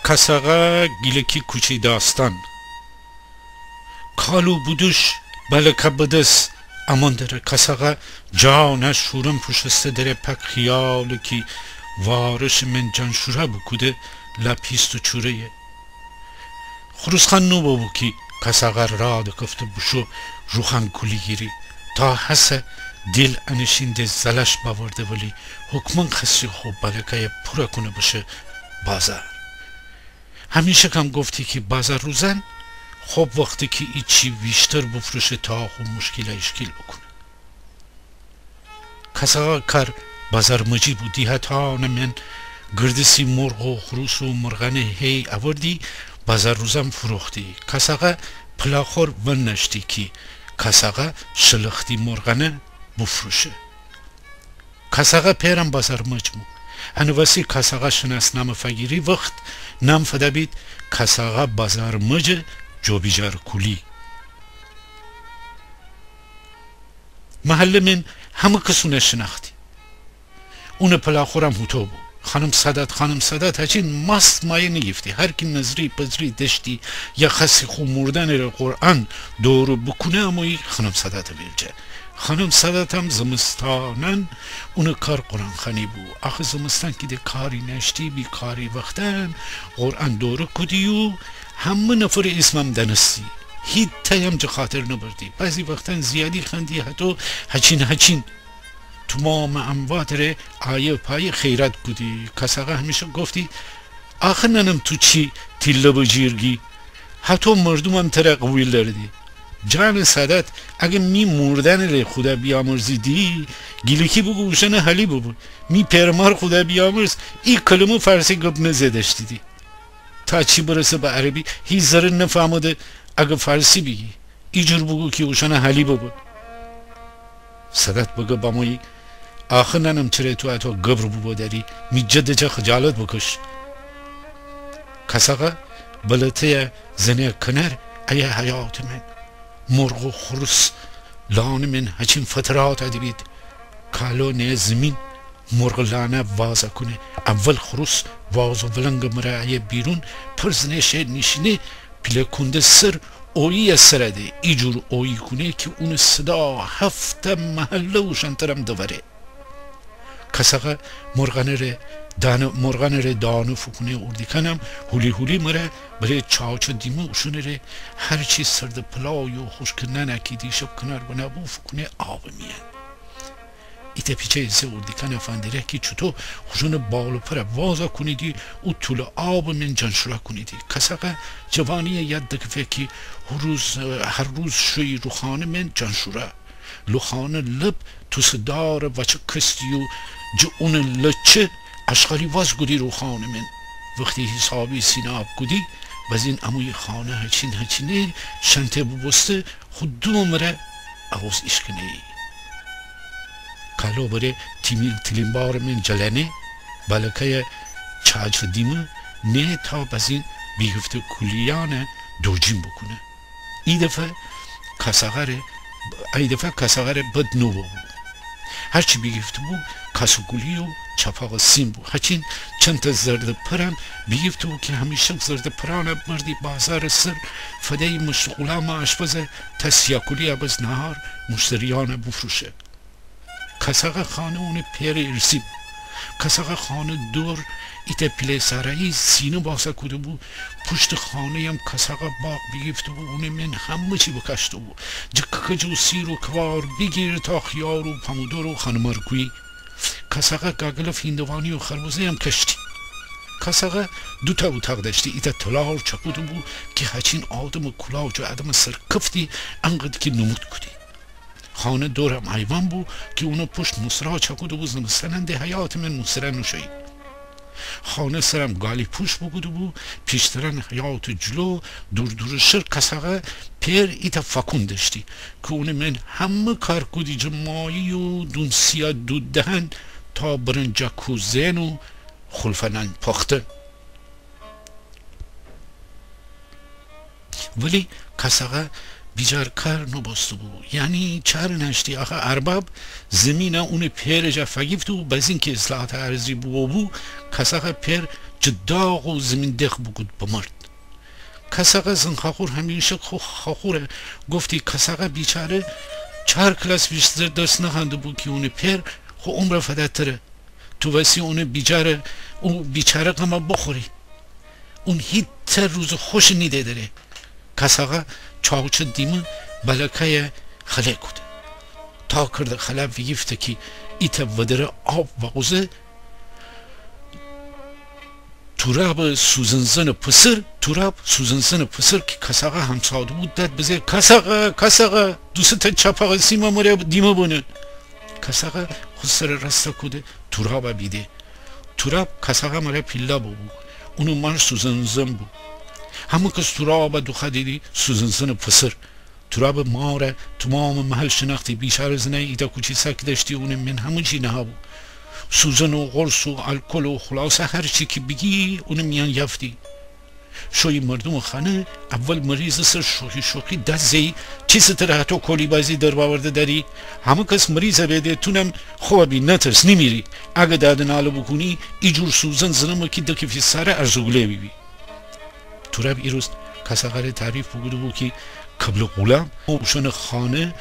Kasağa gileki kuçi dastan Kalu buduş balaka bıdıs Aman dere kasağa Cana şurum puşeste dere pek hiyalı ki Varış men can şura bukude La pistu çureye Xurusxan nو bu ki Kasağa radı kıftı buşu Ruhan kuli giri Ta hase dil anişinde zalaş bavardı vali Hukman خسی خو balakaya pura kune başı bazar همیشه کم گفتی که بازار روزن خب وقتی که ایچی بیشتر بفروشه تا خب مشکل اشکیل بکنه کسا کار بازار مجی بودی حتی من گردسی مرغ و خروس و مرغان هی آوردی بازار روزم فروختی کسا پلاخور ون نشتی که کسا شلختی مرغانه بفروشه کسا پیرم بازار مجموع هنوزی کسا شناس نام فگیری وقت نام فدا بید کساغا بازار مجه جو بیجار کلی محله من همه کسونه شناختی اون پلاخورم هوتو بو خانم سادات هچین مست مایه نگفتی هر کی نظری پذری دشتی یا خسی خو مردن را قرآن دورو بکنه اموی خانم سادات بیلجه خانم سادات هم زمستانن اون کار قرآن خانی بو آخه زمستان که ده کاری نشتی بی کاری وقتن قرآن دورو کدیو همه نفر اسمم دنستی هیچ تایم جا خاطر نبردی بعضی وقتن زیادی خندی حتی هچین تمام اموات ره آیه پای خیرات کدی کساقه همیشه گفتی آخه ننم تو چی تیله بجیرگی حتی مردمم تره قویل دردی جان سادات اگه می مردن ره خدا بیامرزی دی گیلکی بگو بشنه حالی بگو می پرمار خدا بیامرز ای کلمه فارسی گب نزدشتی دی تا چی برسه به عربی هیچ ذره نفهمده اگه فارسی بگی ایجور بگو که بشنه حالی بگو سادات بگو با مایی آخه ننم چره تو اتو گبر بو داری می جده خجالت بکش کساقه بلته زنه کنر ایه حیات من مرغ و خرس لان من هچین فترات ادبید کالو نه زمین مرغ لانه وازا کنه اول خرس وازو ولنگ مرایه بیرون پرزنه شد نشینه پیله کنده سر اویی سرده ایجور اویی کنه که اون صدا هفته محله و شنترم دوره کساقه مرغانه ره دانو فکنه اردی کنم هولی مره برای چاچ دیمه اشونه ره هرچی سرد پلای و خوش کنن اکیدی شب کنار بنا بو فکنه آب میان ایتا پیچه ایزه اردی کنه فاندیره که چطور خوشون بالو پر وازا کنیدی او طول آب من جنشورا کنیدی کساقه جوانی یاد دکفه که هر روز شوی رو خانه من جنشورا لخانه لب تو صدار وچه کستیو جو اون لچه اشغالی واز گودی رو خانه من وقتی حسابی سیناب گودی باز این اموی خانه هچینه شنته ببسته خود دو مره اوز اشکنه ای کالو بره تیلینبار من جلنه بالکه چاج دیمه نه تا باز این بیگفته کلیانه دوجین بکنه ای دفعه کساغره بد نو بود هرچی بیگفته بود کاسوگولی و چپاق سیم بود هچین چند تا زرد پرم بیگفته بود که همیشه زرد پرانه مردی بازار سر فدای مشغولام آشپزه تا سیاکولی عبز نهار مشتریان بفروشه کساغ خانه اون پیر ارسی بود کساغ خانه دور ایتا پیله سرایی سینه باسه کده بود پشت خانه هم کساغ باغ بگیفته بود اونه من همه چی بکشته بود جکک و سیر و کوار بگیر تا خیار و پمودور و خانمارکوی کساغ گاگلف هندوانی و خربوزه هم کشتی کساغ دوتا اتاق داشتی ایتا تلار چپوده بود که هچین آدم کلاج و آدم سرکفتی انقدر که نمود کدی خانه دورم حیوان بود که اونو پشت مصرها چکوده بود زمستننده حیات من مصره نوشایی خانه سرم گالی پوش بگوده بود پیشترن حیات جلو دور شر کساقه پیر ایتا فکون داشتی که اون من همه کار کدی جمعایی و دون سیا دود دهن تا برنجا کوزین و خلفنان پخته ولی کساقه بیجار کار نباسته بود یعنی چهار نشتی آخه ارباب زمینه اون پیر جا فگیفته بود باز این که اصلاحات ارزی بود کساقه پیر چه داغ و زمین دق بگود بمرد. کساقه زن خاخور همیشه خاخوره گفتی کساقه بیچاره 4 کلاس بیشتر درس نخونده بود که اون پیر خو عمر فدات تره تو وسی اون بیچاره قما بخوری اون هیچ روز خوش نیده داره. کساقه چاوچه دیمه بلکه خله کده تا کرده خله ویفته که ایتا ودره آب و غزه تراب سوزنزن پسر که کساقه همساده بود داد بزه کساقه دوست چپاق سیما مره دیمه بونه. کساقه خود سر رسته کده تراب بیده. تراب کساقه مره پیلا بود اونو من سوزنزن بود. همون کس تراب دوخه دیدی سوزنزن پسر. تراب ماره تمام محل شناختی بیشار زنه ایتا کوچی سک داشتی اون من همون چی نه بود. سوزن و قرص و الکل و خلاصه هر چی که بگی اون میان یافتی. شوی مردم خانه اول مریض سر شوخی دزی چیز تر حتی کلی بازی در باورده داری. همه کس مریض بیده تونم خوابی نترس نمیری. اگه دادن آلو بکنی ایجور سوزن زنم که دکی فی ساره ارزوگله بیبی. تراب ایروز کساقه تعریف بگوده بود که قبل غلام اوشان خانه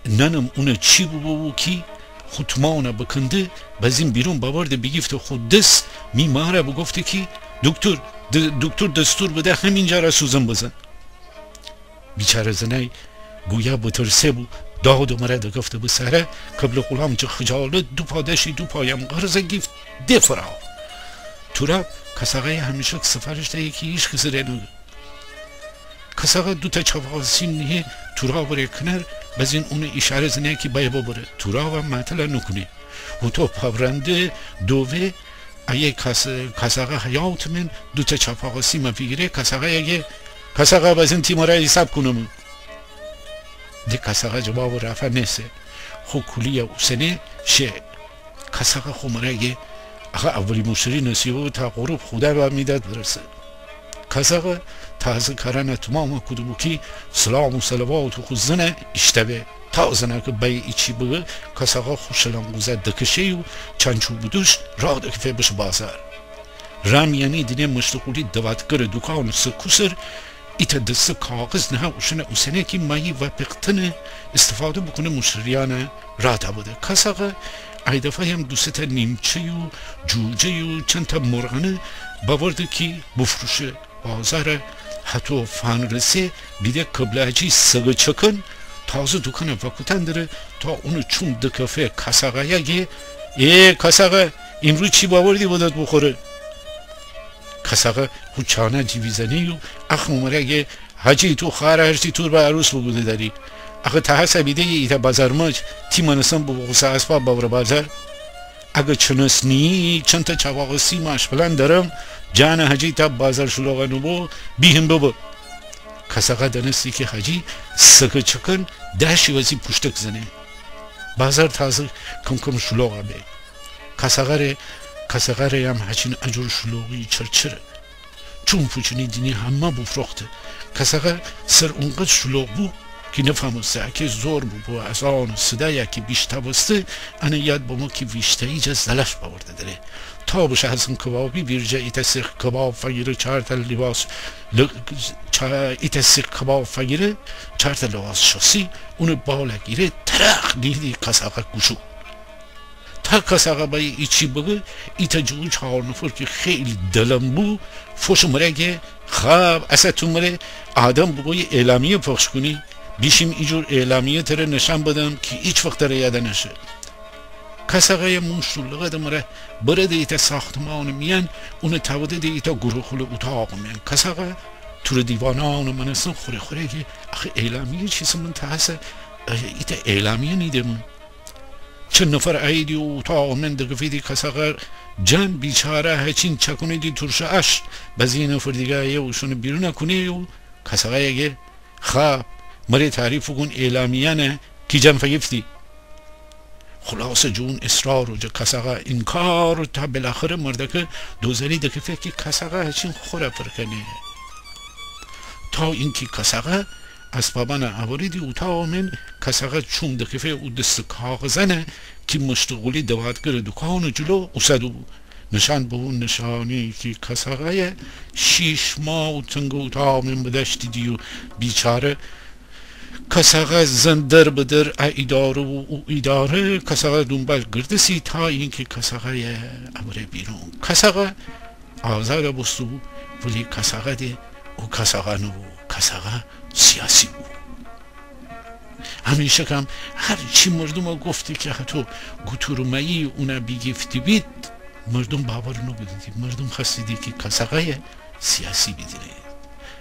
ننم اون چی بود که خطمانه بکنده بازیم بیرون باورده بگیفته خود دست میماره بگفته که دکتر دستور بده همینجا را سوزن بزن. بیچاره زنه گویا بترسه بود داد و مرده گفته بسره قبل غلام چه خجالت دو پادشی دو پایم غرزه گفت دفرا. تراب کساقه همیشه سفارش ده یکی ایش خسره نگه. کساقه دوتا چاپاسی نیه تراب بره کنر بزین اون اشاره زنه که باید ببره تراب هم معطله نکنه و تو پورنده دوه ایه کساقه حیات من دوتا چاپاسی ما فیگره کساقه بزین تیماره حساب کنم ده کساقه جواب رفع نسه خو کلیه و سنه شه کساقه خو مرگه اولی مشتری نسیبه تا غروب خوده با میداد برسه. کساقه تازه کارانه تمام کدومو که سلام و صلوات و خوزنه اشتبه تازه که بای ایچی بگه کساقه خوشلان گوزه دکشه و چنچو بودوش راه دکفه بش بازار. رام یعنی دینه مشتقولی دواتگر دکان سکوسر ایتا دست کاغذ نه اوشنه اوسنه که مایی و پقتنه استفاده بکنه مشتریانه راه دا بوده. کساقه ای دفعه هم دوست نیمچه و جوجه و چند تا مرغانه باورده که بفروشه بازار حتی فانرسه بیده قبلهجی سگه چکن تازه دکان وقتن داره تا اونو چون دکفه کساقه یه کساقه امروز چی باوردی بودت بخوره. کساقه خود چانه جیویزنی و اخ ممره حجی تو خواهر هرچی تور به عروس بگوده داری اگه تحصه بیده ایتا بازار مج تیمانستان بغوصه اسباب باور بازار اگه چنسنی چند تا چواقسی ماش بلند دارم جان حجی تا بازار شلوغانو بو بیهم ببو. کساقه دانستی که حجی سکه چکن داشی وزی پشتک زنه بازار تازه کم شلوغه بی. کساقه هم حجین اجور شلوغی چرچره چون پوچنی دینی همه بفرخته. کساقه سر اونقدر شلوغ بو که نفهمسته که زور بو از آن صدایی که بیشتر بسته انا یاد با ما که بیشتر ایجا زلش باورده داره تا بشه حسن کبابی بیرجا ایتا سیخ کباب فگیره 4 تا لباس ایتا سیخ کباب فگیره 4 تا لباس شخصی اونو بالا گیره ترخ دیدی کساقه گوشو تا کساقه بایی ایچی بگه ایتا جون 4 نفر که خیلی دلم بو فوش مرگه خواب اصلا تو مره آدم بگوی اعلامیه پخش کنی بیشیم ایجور اعلامیه تره نشان بدم که ایچ وقت تره یاده نشه. کساقه منشولغه دمره برده ایتا ساختمان میان اون تاوده ایتا گروه خل اتاق میان. کساقه تور دیوانان منستان خوره که اخی اعلامیه چیز من تحسه ایتا اعلامیه نیده من چند نفر ایدی و اتاق من دقفیدی کساقه جن بیچاره هچین چکونه دی ترشه اش بازی نفر دیگه یه وشون بیرون کنه و کساقه یه خواب مره تعریف کن اعلامیه نه کی جن فگفتی خلاص جون اصرار و کساقه انکار تا بالاخره مرده که دوزنی دکفه که کساقه هچین خوره پرکنه تا اینکه کساقه اسبابان اوریدی اتاق من کساقه چون دکفه او دست کاغذنه که مشتغولی دوادگر دکان جلو اوسدو نشان به اون نشانی که کساقه 6 ماه و تنگو تا من بدشتی دیو بیچاره کساقه زندر بدر اداره و اداره کساقه دنبال گردسی تا اینکه کساقه ابره بیرون کساقه آزاد بستو ولی کساقه ده او کساقه نو کساقه سیاسی بود همیشه کم هر چی مردم گفته که حتی گوتورمایی اونا بیگفتی بید مردم باور نو بدید مردم خستیدی که کساقه سیاسی بیدینه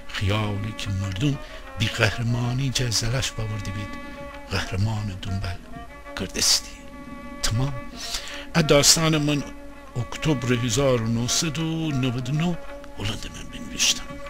خیالی که مردم بی قهرمانی جزلش باوردی بید قهرمان دنبال گردستی تمام داستان من اکتبر 1999 هلند من بنوشتم